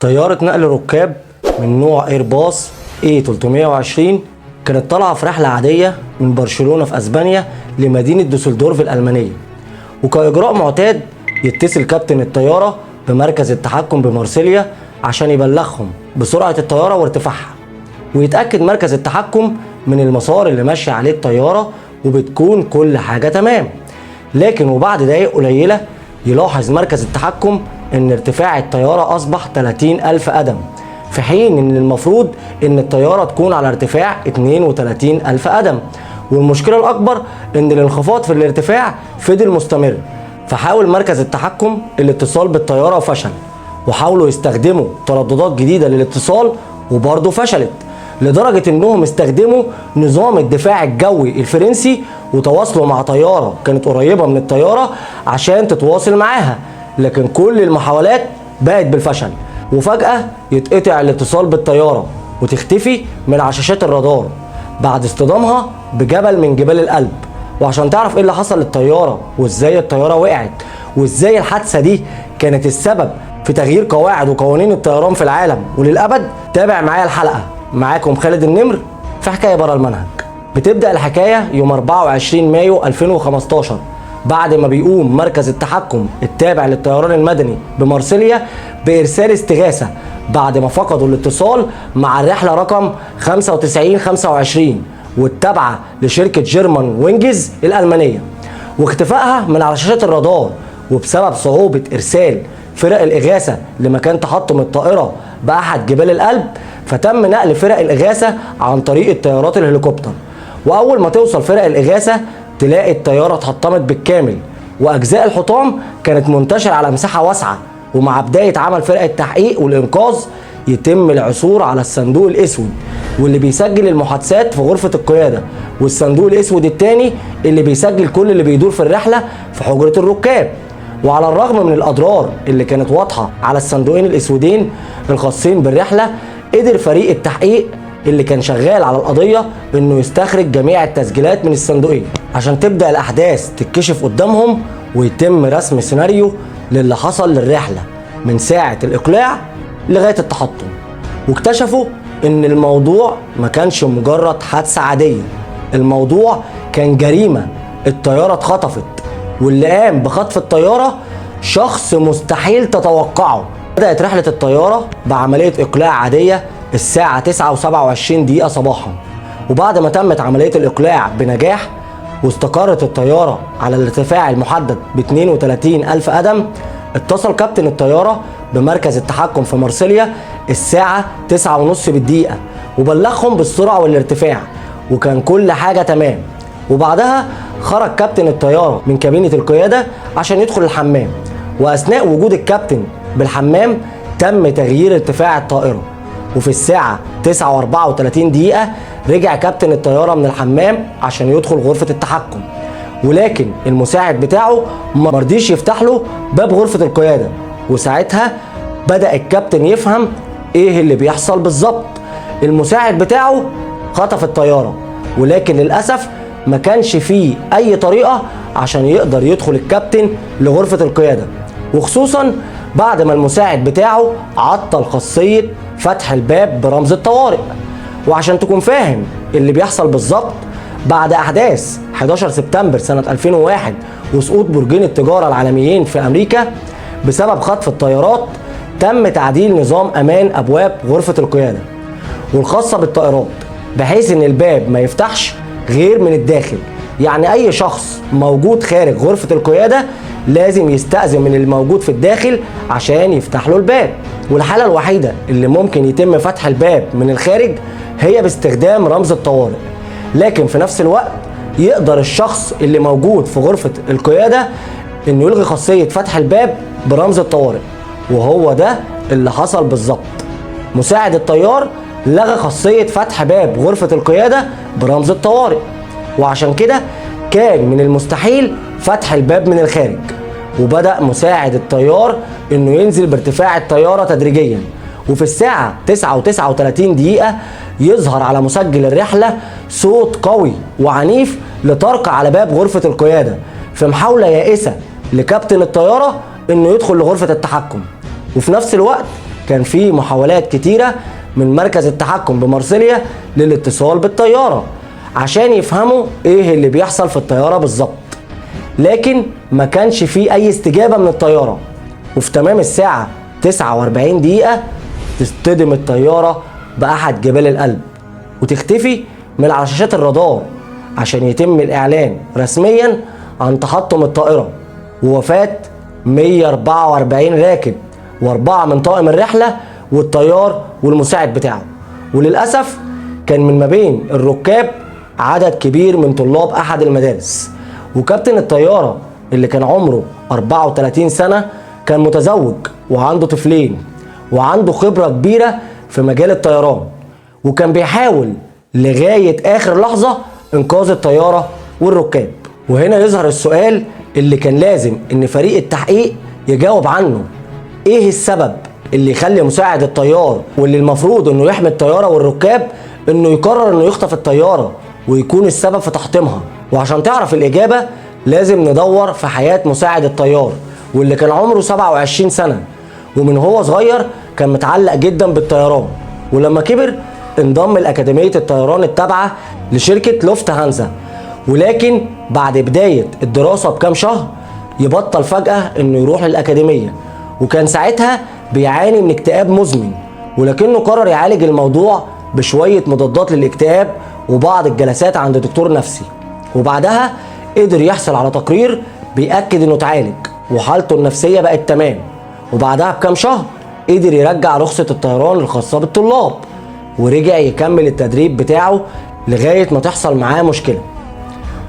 طيارة نقل ركاب من نوع ايرباص A320 كانت طالعة في رحلة عادية من برشلونة في اسبانيا لمدينة دوسلدورف الألمانية، وكإجراء معتاد يتصل كابتن الطيارة بمركز التحكم بمارسيليا عشان يبلغهم بسرعة الطيارة وارتفاعها، ويتأكد مركز التحكم من المسار اللي ماشية عليه الطيارة وبتكون كل حاجة تمام. لكن وبعد دقايق قليلة يلاحظ مركز التحكم ان ارتفاع الطيارة اصبح 30,000 قدم، في حين ان المفروض ان الطيارة تكون على ارتفاع 32,000 قدم. والمشكلة الاكبر ان الانخفاض في الارتفاع فضل مستمر، فحاول مركز التحكم الاتصال بالطيارة وفشل، وحاولوا يستخدموا ترددات جديدة للاتصال وبرضه فشلت، لدرجة انهم استخدموا نظام الدفاع الجوي الفرنسي وتواصلوا مع طيارة كانت قريبة من الطيارة عشان تتواصل معاها، لكن كل المحاولات بقت بالفشل، وفجأة يتقطع الاتصال بالطيارة وتختفي من على شاشات الرادار بعد اصطدامها بجبل من جبال الألب. وعشان تعرف ايه اللي حصل للطيارة وازاي الطيارة وقعت وازاي الحادثة دي كانت السبب في تغيير قواعد وقوانين الطيران في العالم وللأبد، تابع معايا الحلقة. معاكم خالد النمر في حكاية برا المنهج. بتبدأ الحكاية يوم 24 مايو 2015 بعد ما بيقوم مركز التحكم التابع للطيران المدني بمارسيليا بإرسال استغاثة بعد ما فقدوا الاتصال مع الرحلة رقم 9525 والتابعة لشركة جيرمان وينجز الألمانية، واختفائها من على شاشات الرادار. وبسبب صعوبة إرسال فرق الإغاثة لمكان تحطم الطائرة بأحد جبال الألب، فتم نقل فرق الإغاثة عن طريق الطيارات الهليكوبتر. وأول ما توصل فرق الإغاثة تلاقي الطيارة اتحطمت بالكامل، وأجزاء الحطام كانت منتشرة على مساحة واسعة. ومع بداية عمل فرق التحقيق والإنقاذ يتم العثور على الصندوق الأسود واللي بيسجل المحادثات في غرفة القيادة، والصندوق الأسود التاني اللي بيسجل كل اللي بيدور في الرحلة في حجرة الركاب. وعلى الرغم من الأضرار اللي كانت واضحة على الصندوقين الأسودين الخاصين بالرحلة، قدر فريق التحقيق اللي كان شغال على القضية انه يستخرج جميع التسجيلات من الصندوقين عشان تبدأ الأحداث تتكشف قدامهم ويتم رسم سيناريو للي حصل للرحلة من ساعة الإقلاع لغاية التحطم. واكتشفوا ان الموضوع ما كانش مجرد حادثة عادية، الموضوع كان جريمة. الطيارة اتخطفت، واللي قام بخطف الطيارة شخص مستحيل تتوقعه. بدأت رحلة الطيارة بعملية إقلاع عادية الساعة 9:27 صباحا، وبعد ما تمت عملية الإقلاع بنجاح واستقرت الطيارة على الارتفاع المحدد ب 32,000 قدم، اتصل كابتن الطيارة بمركز التحكم في مارسيليا الساعة 9:30 وبلغهم بالسرعة والارتفاع، وكان كل حاجة تمام. وبعدها خرج كابتن الطيارة من كابينة القيادة عشان يدخل الحمام، وأثناء وجود الكابتن بالحمام تم تغيير ارتفاع الطائرة. وفي الساعة 9:34 رجع كابتن الطيارة من الحمام عشان يدخل غرفة التحكم، ولكن المساعد بتاعه مرضيش يفتح له باب غرفة القيادة. وساعتها بدأ الكابتن يفهم ايه اللي بيحصل بالظبط. المساعد بتاعه خطف الطيارة، ولكن للأسف ما كانش فيه أي طريقة عشان يقدر يدخل الكابتن لغرفة القيادة، وخصوصا بعد ما المساعد بتاعه عطل خاصية فتح الباب برمز الطوارئ. وعشان تكون فاهم اللي بيحصل بالظبط، بعد أحداث 11 سبتمبر سنة 2001 وسقوط برجين التجارة العالميين في أمريكا بسبب خطف الطيارات، تم تعديل نظام أمان أبواب غرفة القيادة والخاصة بالطائرات بحيث إن الباب ما يفتحش غير من الداخل. يعني أي شخص موجود خارج غرفة القيادة لازم يستأذن من اللي موجود في الداخل عشان يفتح له الباب. والحالة الوحيدة اللي ممكن يتم فتح الباب من الخارج هي باستخدام رمز الطوارئ، لكن في نفس الوقت يقدر الشخص اللي موجود في غرفة القيادة انه يلغي خاصية فتح الباب برمز الطوارئ، وهو ده اللي حصل بالظبط. مساعد الطيار لغى خاصية فتح باب غرفة القيادة برمز الطوارئ، وعشان كده كان من المستحيل فتح الباب من الخارج. وبدأ مساعد الطيار انه ينزل بارتفاع الطيارة تدريجيا، وفي الساعة 9:39 يظهر على مسجل الرحلة صوت قوي وعنيف لطرق على باب غرفة القيادة في محاولة يائسة لكابتن الطيارة انه يدخل لغرفة التحكم. وفي نفس الوقت كان في محاولات كتيرة من مركز التحكم بمارسيليا للاتصال بالطيارة عشان يفهموا ايه اللي بيحصل في الطيارة بالظبط، لكن ما كانش فيه اي استجابة من الطيارة. وفي تمام الساعة 49 دقيقة تصطدم الطيارة بأحد جبال الألب وتختفي من على شاشات الرادار عشان يتم الإعلان رسميا عن تحطم الطائرة ووفاة 144 راكب واربعة من طاقم الرحلة والطيار والمساعد بتاعه. وللأسف كان من ما بين الركاب عدد كبير من طلاب أحد المدارس. وكابتن الطيارة اللي كان عمره 34 سنة كان متزوج وعنده طفلين وعنده خبرة كبيرة في مجال الطيران، وكان بيحاول لغاية آخر لحظة إنقاذ الطيارة والركاب. وهنا يظهر السؤال اللي كان لازم إن فريق التحقيق يجاوب عنه: إيه السبب اللي يخلي مساعد الطيار واللي المفروض إنه يحمي الطيارة والركاب إنه يقرر إنه يخطف الطيارة ويكون السبب في تحطيمها؟ وعشان تعرف الإجابة لازم ندور في حياة مساعد الطيار واللي كان عمره 27 سنة، ومن هو صغير كان متعلق جدا بالطيران، ولما كبر انضم لأكاديمية الطيران التابعة لشركة لوفت هانزا. ولكن بعد بداية الدراسة بكام شهر يبطل فجأة انه يروح للأكاديمية، وكان ساعتها بيعاني من اكتئاب مزمن، ولكنه قرر يعالج الموضوع بشوية مضادات للاكتئاب وبعض الجلسات عند دكتور نفسي. وبعدها قدر يحصل على تقرير بيأكد انه اتعالج وحالته النفسية بقت تمام. وبعدها بكام شهر قدر يرجع رخصة الطيران الخاصة بالطلاب ورجع يكمل التدريب بتاعه لغاية ما تحصل معاه مشكلة.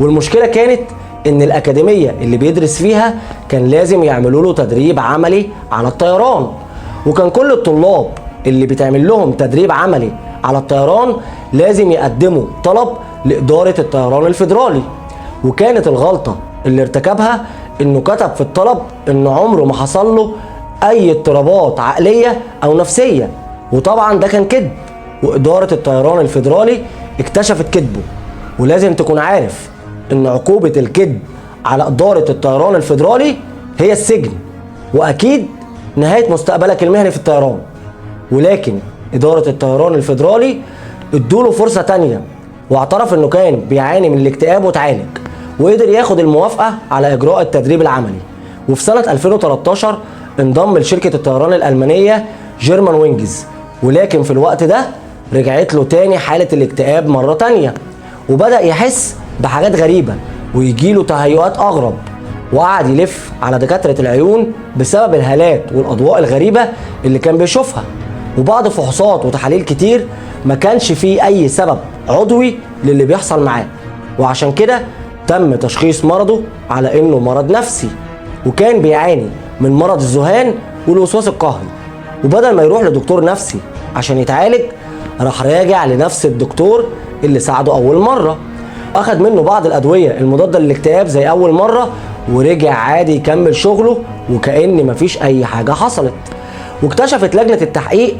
والمشكلة كانت ان الأكاديمية اللي بيدرس فيها كان لازم يعملوا له تدريب عملي على الطيران، وكان كل الطلاب اللي بيتعمل لهم تدريب عملي على الطيران لازم يقدموا طلب لإدارة الطيران الفيدرالي. وكانت الغلطة اللي ارتكبها انه كتب في الطلب انه عمره ما حصل له اي اضطرابات عقلية او نفسية، وطبعا ده كان كذب، وإدارة الطيران الفيدرالي اكتشفت كذبه. ولازم تكون عارف ان عقوبة الكذب على إدارة الطيران الفيدرالي هي السجن، واكيد نهاية مستقبلك المهني في الطيران. ولكن إدارة الطيران الفيدرالي ادوله فرصة تانية واعترف انه كان بيعاني من الاكتئاب وتعالج، وقدر ياخد الموافقة على إجراء التدريب العملي. وفي سنة 2013 انضم لشركة الطيران الألمانية جيرمان وينجز، ولكن في الوقت ده رجعت له تاني حالة الاكتئاب مرة تانية، وبدأ يحس بحاجات غريبة ويجيله تهيؤات أغرب، وقعد يلف على دكاترة العيون بسبب الهالات والأضواء الغريبة اللي كان بيشوفها. وبعد فحوصات وتحاليل كتير ما كانش فيه أي سبب عضوي للي بيحصل معاه، وعشان كده تم تشخيص مرضه على انه مرض نفسي، وكان بيعاني من مرض الذهان والوسواس القهري. وبدل ما يروح لدكتور نفسي عشان يتعالج راح راجع لنفس الدكتور اللي ساعده اول مرة، اخد منه بعض الادوية المضادة للاكتئاب زي اول مرة، ورجع عادي يكمل شغله وكأن مفيش اي حاجة حصلت. واكتشفت لجنة التحقيق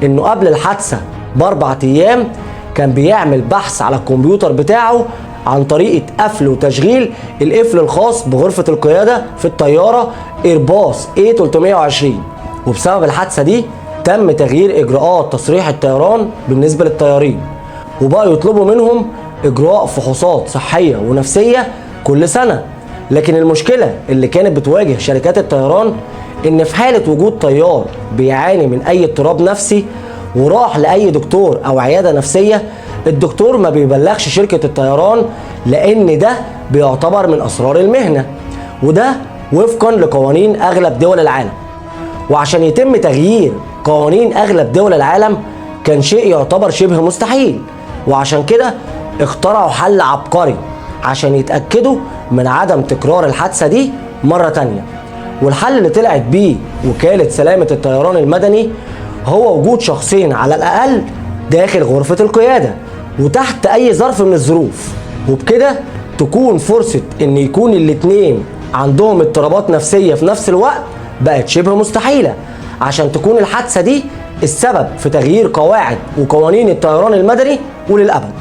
انه قبل الحادثة ب4 ايام كان بيعمل بحث على الكمبيوتر بتاعه عن طريقة قفل وتشغيل القفل الخاص بغرفة القيادة في الطيارة ايرباص A320. وبسبب الحادثة دي تم تغيير إجراءات تصريح الطيران بالنسبة للطيارين، وبقى يطلبوا منهم إجراء فحوصات صحية ونفسية كل سنة. لكن المشكلة اللي كانت بتواجه شركات الطيران إن في حالة وجود طيار بيعاني من أي اضطراب نفسي وراح لأي دكتور أو عيادة نفسية، الدكتور ما بيبلغش شركة الطيران لأن ده بيعتبر من أسرار المهنة، وده وفقا لقوانين أغلب دول العالم. وعشان يتم تغيير قوانين أغلب دول العالم كان شيء يعتبر شبه مستحيل، وعشان كده اخترعوا حل عبقري عشان يتأكدوا من عدم تكرار الحادثة دي مرة تانية. والحل اللي طلعت بيه وكالة سلامة الطيران المدني هو وجود شخصين على الأقل داخل غرفة القيادة وتحت أي ظرف من الظروف، وبكده تكون فرصة إن يكون الاتنين عندهم اضطرابات نفسية في نفس الوقت بقت شبه مستحيلة، عشان تكون الحادثة دي السبب في تغيير قواعد وقوانين الطيران المدني وللأبد.